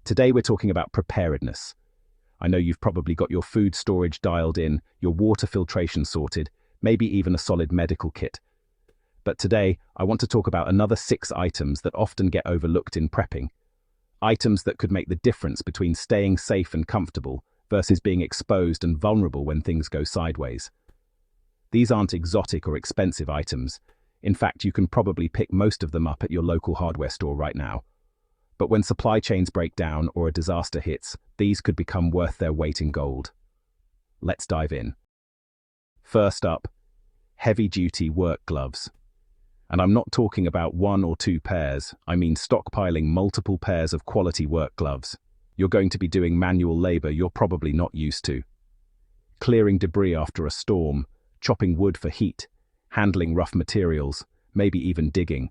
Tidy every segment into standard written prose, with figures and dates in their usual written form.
Today we're talking about preparedness. I know you've probably got your food storage dialed in, your water filtration sorted, maybe even a solid medical kit. But today, I want to talk about another 6 items that often get overlooked in prepping. Items that could make the difference between staying safe and comfortable versus being exposed and vulnerable when things go sideways. These aren't exotic or expensive items. In fact, you can probably pick most of them up at your local hardware store right now. But when supply chains break down or a disaster hits, these could become worth their weight in gold. Let's dive in. First up, heavy-duty work gloves. And I'm not talking about 1 or 2 pairs, I mean stockpiling multiple pairs of quality work gloves. You're going to be doing manual labor you're probably not used to. Clearing debris after a storm, chopping wood for heat, handling rough materials, maybe even digging.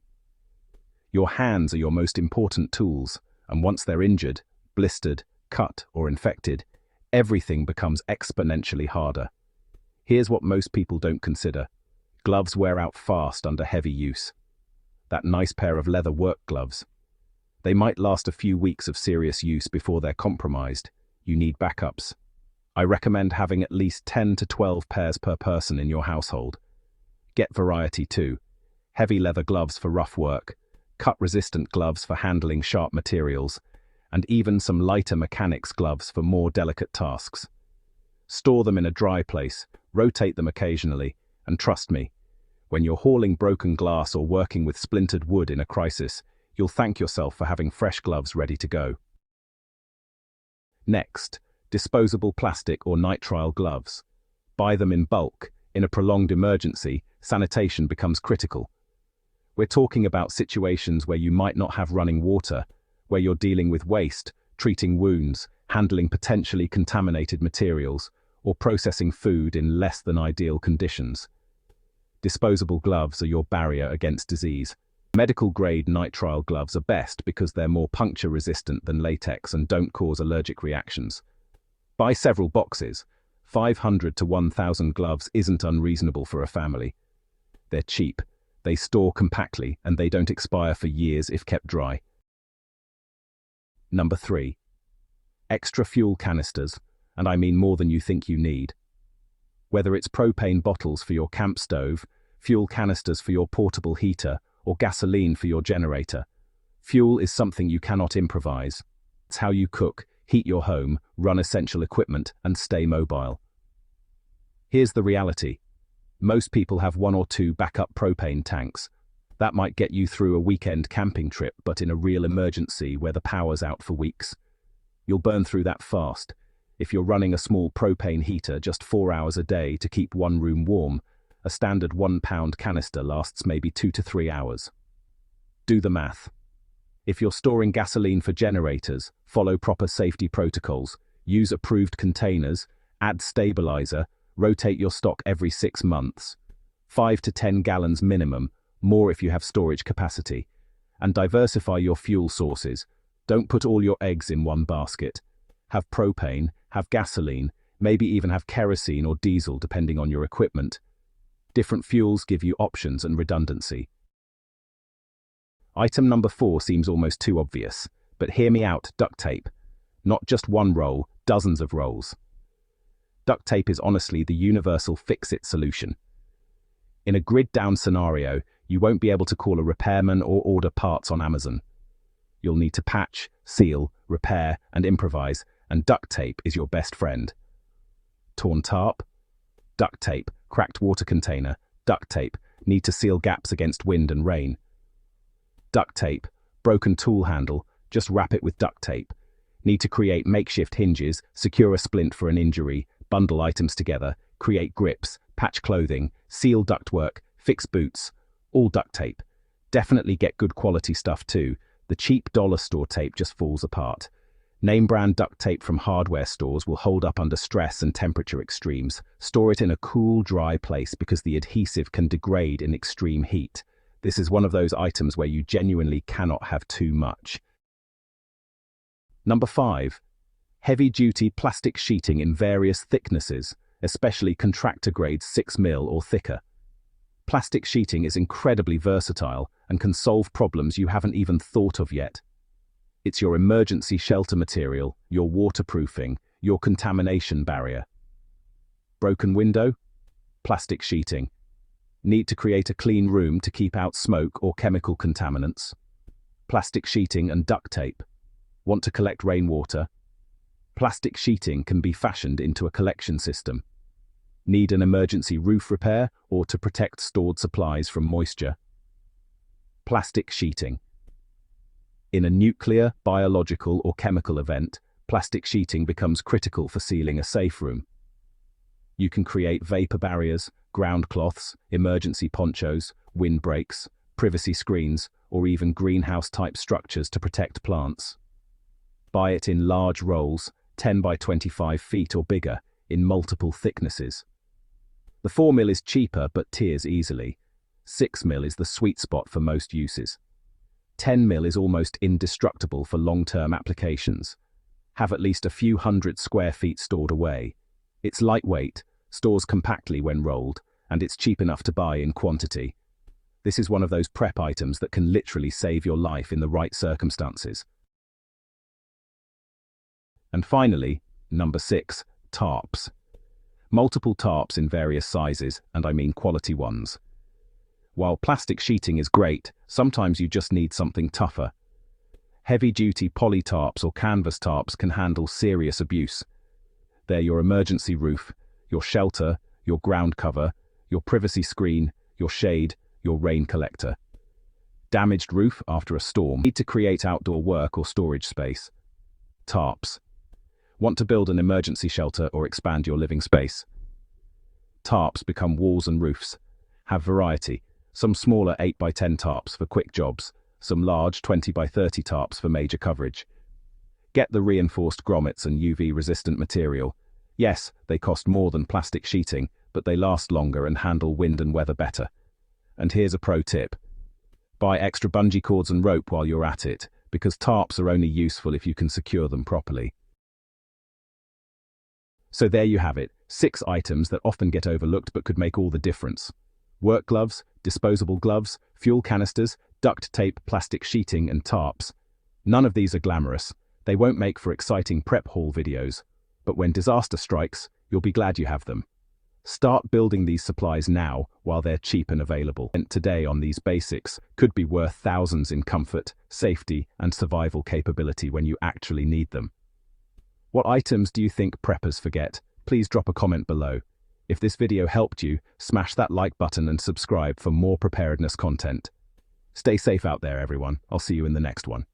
Your hands are your most important tools, and once they're injured, blistered, cut, or infected, everything becomes exponentially harder. Here's what most people don't consider. Gloves wear out fast under heavy use. That nice pair of leather work gloves. They might last a few weeks of serious use before they're compromised. You need backups. I recommend having at least 10 to 12 pairs per person in your household. Get variety too. Heavy leather gloves for rough work, cut-resistant gloves for handling sharp materials, and even some lighter mechanics gloves for more delicate tasks. Store them in a dry place, rotate them occasionally, and trust me, when you're hauling broken glass or working with splintered wood in a crisis, you'll thank yourself for having fresh gloves ready to go. Next, disposable plastic or nitrile gloves. Buy them in bulk. In a prolonged emergency, sanitation becomes critical. We're talking about situations where you might not have running water, where you're dealing with waste, treating wounds, handling potentially contaminated materials, or processing food in less than ideal conditions. Disposable gloves are your barrier against disease. Medical-grade nitrile gloves are best because they're more puncture-resistant than latex and don't cause allergic reactions. Buy several boxes. 500 to 1,000 gloves isn't unreasonable for a family. They're cheap, they store compactly, and they don't expire for years if kept dry. Number 3. Extra fuel canisters, and I mean more than you think you need. Whether it's propane bottles for your camp stove, fuel canisters for your portable heater, or gasoline for your generator, fuel is something you cannot improvise. It's how you cook, heat your home, run essential equipment, and stay mobile. Here's the reality. Most people have 1 or 2 backup propane tanks. That might get you through a weekend camping trip, but in a real emergency where the power's out for weeks, you'll burn through that fast. If you're running a small propane heater just 4 hours a day to keep one room warm, a standard 1-pound canister lasts maybe 2 to 3 hours. Do the math. If you're storing gasoline for generators, follow proper safety protocols, use approved containers, add stabilizer, rotate your stock every 6 months, 5 to 10 gallons minimum, more if you have storage capacity, and diversify your fuel sources. Don't put all your eggs in one basket. Have propane, have gasoline, maybe even have kerosene or diesel depending on your equipment. Different fuels give you options and redundancy. Item number 4 seems almost too obvious, but hear me out, duct tape. Not just one roll, dozens of rolls. Duct tape is honestly the universal fix-it solution. In a grid-down scenario, you won't be able to call a repairman or order parts on Amazon. You'll need to patch, seal, repair, and improvise, and duct tape is your best friend. Torn tarp? Duct tape. Cracked water container? Duct tape. Need to seal gaps against wind and rain? Duct tape. Broken tool handle? Just wrap it with duct tape. Need to create makeshift hinges, secure a splint for an injury, bundle items together, create grips, patch clothing, seal ductwork, fix boots, all duct tape. Definitely get good quality stuff too. The cheap dollar store tape just falls apart. Name brand duct tape from hardware stores will hold up under stress and temperature extremes. Store it in a cool, dry place because the adhesive can degrade in extreme heat. This is one of those items where you genuinely cannot have too much. Number 5. Heavy-duty plastic sheeting in various thicknesses, especially contractor-grade 6mm or thicker. Plastic sheeting is incredibly versatile and can solve problems you haven't even thought of yet. It's your emergency shelter material, your waterproofing, your contamination barrier. Broken window? Plastic sheeting. Need to create a clean room to keep out smoke or chemical contaminants? Plastic sheeting and duct tape. Want to collect rainwater? Plastic sheeting can be fashioned into a collection system. Need an emergency roof repair or to protect stored supplies from moisture? Plastic sheeting. In a nuclear, biological, or chemical event, plastic sheeting becomes critical for sealing a safe room. You can create vapor barriers, ground cloths, emergency ponchos, windbreaks, privacy screens, or even greenhouse-type structures to protect plants. Buy it in large rolls, 10 by 25 feet or bigger, in multiple thicknesses. The 4mm is cheaper but tears easily. 6mm is the sweet spot for most uses. 10mm is almost indestructible for long-term applications. Have at least a few hundred square feet stored away. It's lightweight, stores compactly when rolled, and it's cheap enough to buy in quantity. This is one of those prep items that can literally save your life in the right circumstances. And finally, number 6, tarps. Multiple tarps in various sizes, and I mean quality ones. While plastic sheeting is great, sometimes you just need something tougher. Heavy-duty poly tarps or canvas tarps can handle serious abuse. They're your emergency roof, your shelter, your ground cover, your privacy screen, your shade, your rain collector. Damaged roof after a storm. Need to create outdoor work or storage space. Tarps. Want to build an emergency shelter or expand your living space? Tarps become walls and roofs. Have variety. Some smaller 8 by 10 tarps for quick jobs, some large 20 by 30 tarps for major coverage. Get the reinforced grommets and UV-resistant material. Yes, they cost more than plastic sheeting, but they last longer and handle wind and weather better. And here's a pro tip. Buy extra bungee cords and rope while you're at it, because tarps are only useful if you can secure them properly. So there you have it, 6 items that often get overlooked but could make all the difference. Work gloves, disposable gloves, fuel canisters, duct tape, plastic sheeting, and tarps. None of these are glamorous. They won't make for exciting prep haul videos. But when disaster strikes, you'll be glad you have them. Start building these supplies now while they're cheap and available. And today on these basics could be worth thousands in comfort, safety, and survival capability when you actually need them. What items do you think preppers forget? Please drop a comment below. If this video helped you, smash that like button and subscribe for more preparedness content. Stay safe out there, everyone. I'll see you in the next one.